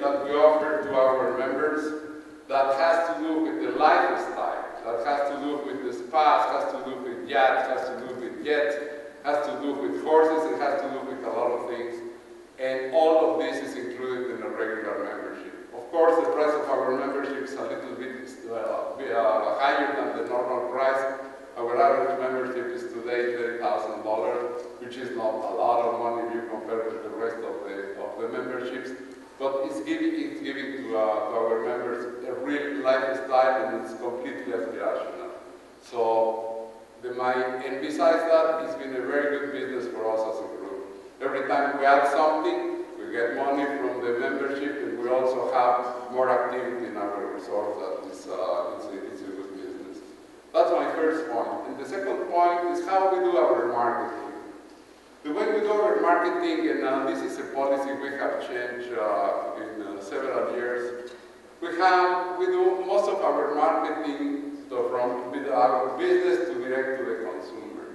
that we offer to our members that has to do with the lifestyle, that has to do with the spas, has to do with yachts, has to do with jets, has to do with horses, it has to do with a lot of things. And all of this is included in a regular membership. Of course, the price of our membership is a little bit higher than the normal price. Our average membership is today $30,000, which is not a lot of money if you compare with the rest of the memberships. But it's giving to our members a real lifestyle, and it's completely aspirational. So, and besides that, it's been a very good business for us as a group. Every time we add something, we get money from the membership, and we also have more activity in our resort. It's a good business. That's my first point. And the second point is how we do our marketing. The way we do our marketing, and this is a policy we have changed in several years, we do most of our marketing from our business to direct to the consumer.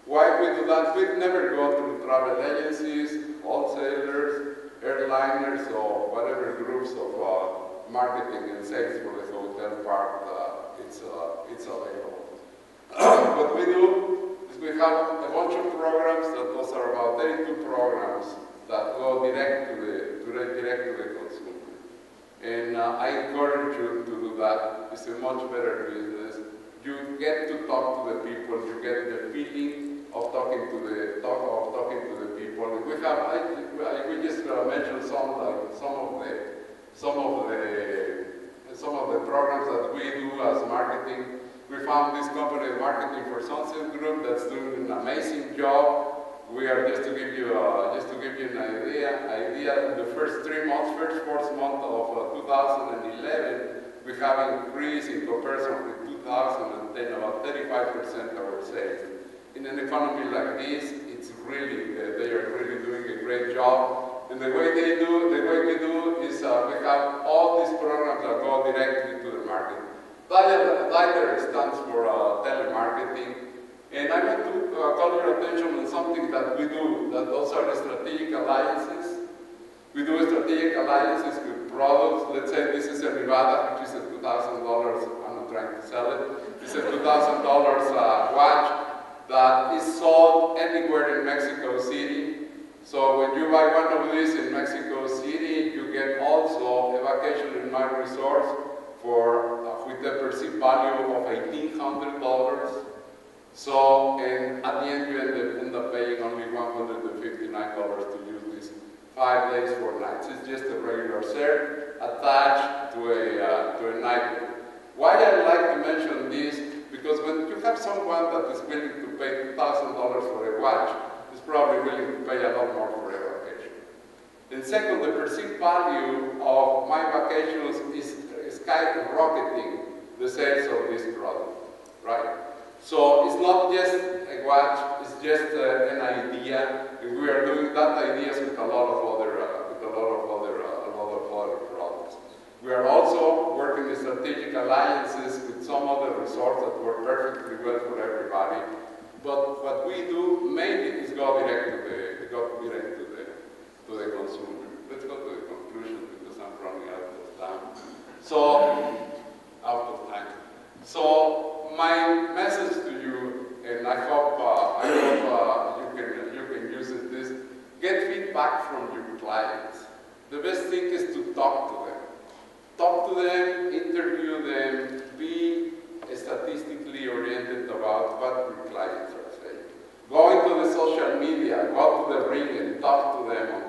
Why we do that? We never go through travel agencies, wholesalers, airliners, or whatever groups of marketing and sales for the hotel part it's available. What we do is we have a bunch of programs, those are about 32 programs that go direct to the consumer. And I encourage you to do that. It's a much better business. You get to talk to the people. You get the feeling of talking to the people. We just mentioned some of the programs that we do as marketing. We found this company, Marketing for Sunset Group, that's doing an amazing job. We are just to give you an idea. The first 4 months of 2011, we have increased in comparison with 2010 about 35% of our sales. In an economy like this, it's really they are really doing a great job. And the way we do is we have all these programs that go directly to the market. DIALER stands for telemarketing. And I want to call your attention on something that we do, that those are strategic alliances. We do strategic alliances with products. Let's say this is a Nevada, which is a $2,000, I'm not trying to sell it. It's a $2,000 watch that is sold anywhere in Mexico City. So when you buy one of these in Mexico City, you get also a vacation in my resort with a perceived value of $1,800. So, and at the end you end up paying only $159 to use this 5 days, 4 nights. It's just a regular shirt attached to a nightwear. Why I like to mention this? Because when you have someone that is willing to pay $2,000 for a watch, is probably willing to pay a lot more for a vacation. And second, the perceived value of my vacations is skyrocketing the sales of this product, right? So it's not just a watch, it's just an idea, and we are doing that ideas with a lot of other products. We are also working in strategic alliances with some other resorts that work perfectly well for everybody. But what we do mainly is go direct to the consumer. Let's go to the conclusion because I'm running out of time. So my message to you, and I hope you can use it, is get feedback from your clients. The best thing is to talk to them. Talk to them, interview them, be statistically oriented about what your clients are saying. Go into the social media, go to the ring and talk to them on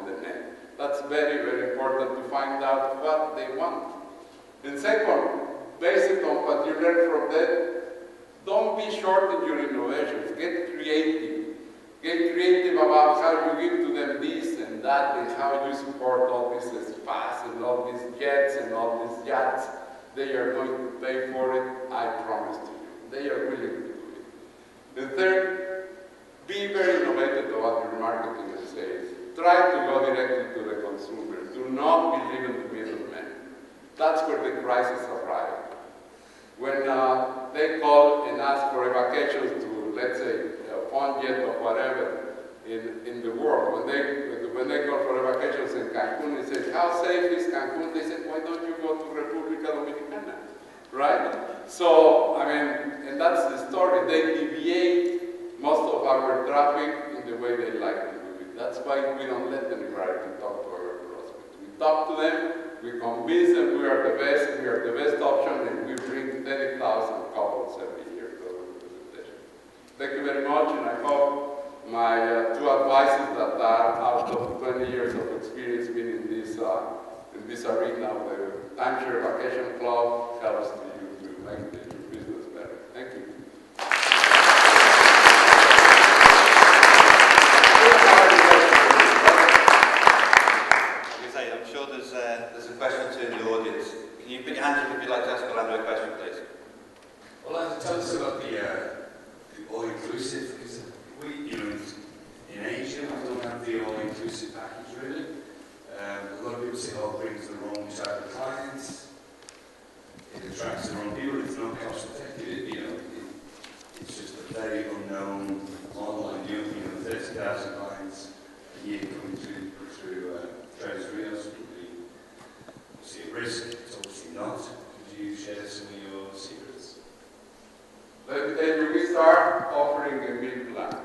the net. That's very, very important to find out what they want. And second, based on what you learn from that, don't be short in your innovations. Get creative. Get creative about how you give to them this and that and how you support all these spas and all these jets and all these yachts. They are going to pay for it, I promise to you. They are willing to do it. And third, be very innovative about your marketing and sales. Try to go directly to the consumer. Do not believe in the middlemen. That's where the crisis arrived. When they call and ask for a vacation to, let's say, a fun jet or whatever in the world, when when they go for vacations in Cancun, they say, how safe is Cancun? They said, why don't you go to República Dominicana, right? So, I mean, and that's the story. They deviate most of our traffic in the way they like to do it. That's why we don't let them directly talk to our prospects. We talk to them, we convince them we are the best option, and we bring 30,000 couples every year to our presentation. Thank you very much, and I hope my two advices that are out of 20 years of experience being in this arena of the Timeshare Vacation Club helps to you to make your business better. Thank you. I'm sure there's a question or two in the audience. Can you put your hand up if you'd like to ask Orlando a question, please? Well, tell us about the all-inclusive, because in Asia we don't have the all-inclusive package really. A lot of people say, oh, it brings the wrong type of clients, it attracts the wrong people, it's not cost effective, it's just a very unknown online deal, 30,000 clients a year coming through Trader's Rios would be obviously a risk, it's obviously not. Could you share some of your secrets? Let me tell you, we start offering a meal plan.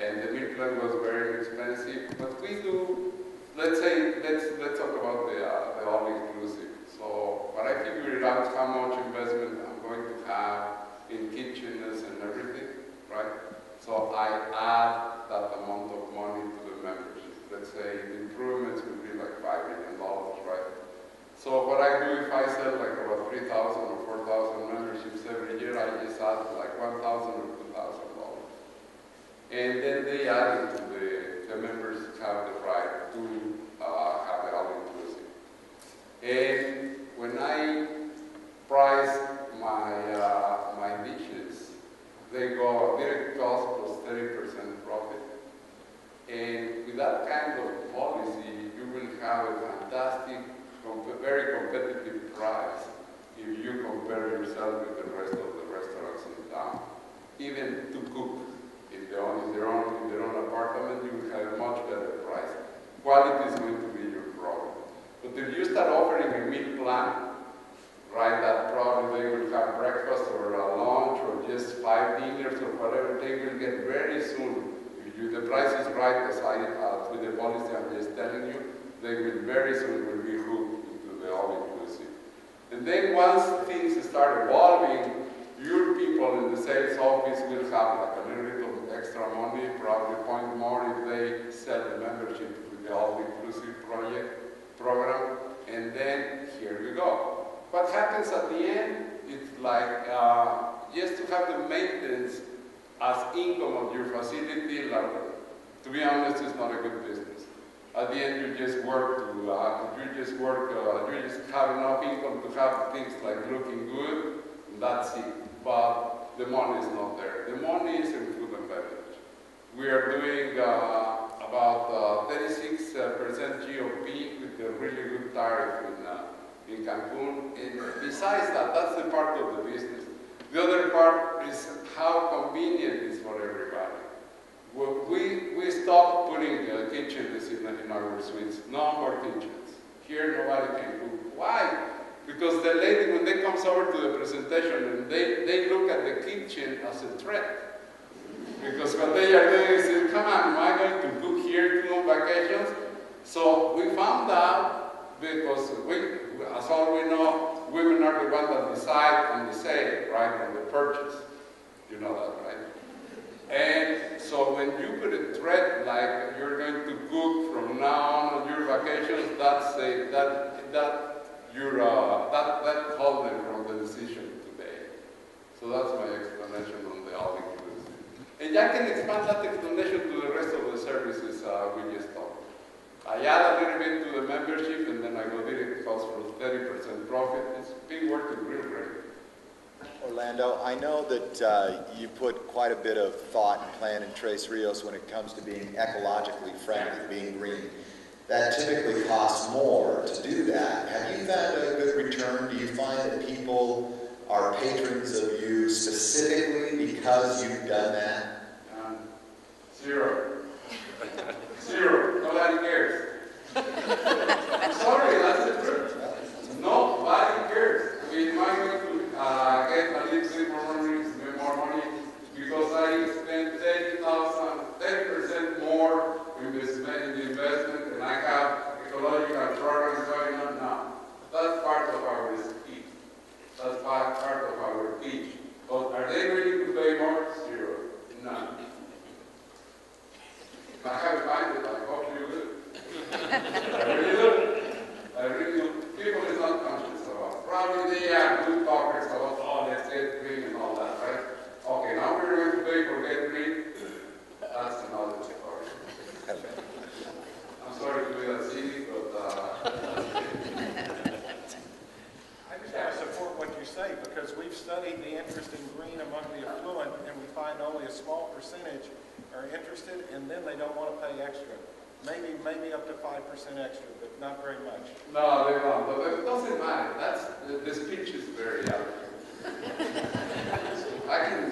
And the meal plan was very expensive, but we do, let's talk about the all-inclusive. So, when I figured out how much investment I'm going to have in kitchens and everything, right? So I add that amount of money to the membership. Let's say the improvements would be like $5 million, right? So what I do if I sell like about 3,000 or 4,000 memberships every year, I just add like $1,000 or $2,000. And then they add into the members have the right to have it all-inclusive. And when I price my dishes, they go direct cost plus 30% profit. And with that kind of policy, you will have a fantastic, very competitive price if you compare yourself with the rest of the restaurants in town. Even to cook. If they're in their own apartment, you will have a much better price. Quality is going to be your problem. But if you start offering a meal plan, right, that probably they will have breakfast or a lunch or just 5 dinners or whatever, they will get very soon. If the price is right, with the policy I'm just telling you, they will very soon will be hooked into the all-inclusive. And then once things start evolving, your people in the sales office will have like a little bit of extra money, probably point more if they sell the membership with the all-inclusive program, and then here we go. What happens at the end, it's like just to have the maintenance as income of your facility, like, to be honest, it's not a good business. At the end, you just work you just have enough income to have things like looking good, and that's it. But the money is not there. The money is in food and beverage. We are doing about 36% GOP with a really good tariff in Cancun. And besides that, that's the part of the business. The other part is how convenient it is for everybody. We stopped putting kitchens in our suites. No more kitchens. Here nobody can cook. Why? Because the lady, when they comes over to the presentation, and they look at the kitchen as a threat. Because what they are doing is saying, come on, am I going to cook here on vacations? So we found out, because as all we know, women are the ones that decide on the sale, right, on the purchase. You know that, right? And so when you put a threat like you're going to cook from now on your vacations, that hold them from the decision today. So that's my explanation on the all-inclusive. And I can expand that explanation to the rest of the services we just talked. I add a little bit to the membership, and then I go direct cost for 30% profit. It's been working real great. Orlando, I know that you put quite a bit of thought and plan in Tres Rios when it comes to being ecologically friendly, being green. That typically costs more to do that. Have you found a good return? Do you find that people are patrons of you specifically because you've done that? Zero. Zero. Sorry, that's the truth. Nobody cares. We might going to get a little bit more money because I spent 10% more in the investment, and I have ecological programs going on now. That's part of our speech. That's part of our pitch. But are they ready to pay more? Zero. None. I haven't found it. I hope you will. I really do. I really do. People is not conscious about. Probably they are good talkers about, oh, let's get green and all that, right? Okay, now we're going to pay for get green. That's another story. I'm sorry to be that silly, but I just want to support what you say because we've studied the interest in green among the affluent, and we find only a small percentage are interested, and then they don't want to pay extra. Maybe up to 5% extra, but not very much. no, they don't. But it doesn't matter. The speech is very accurate. I can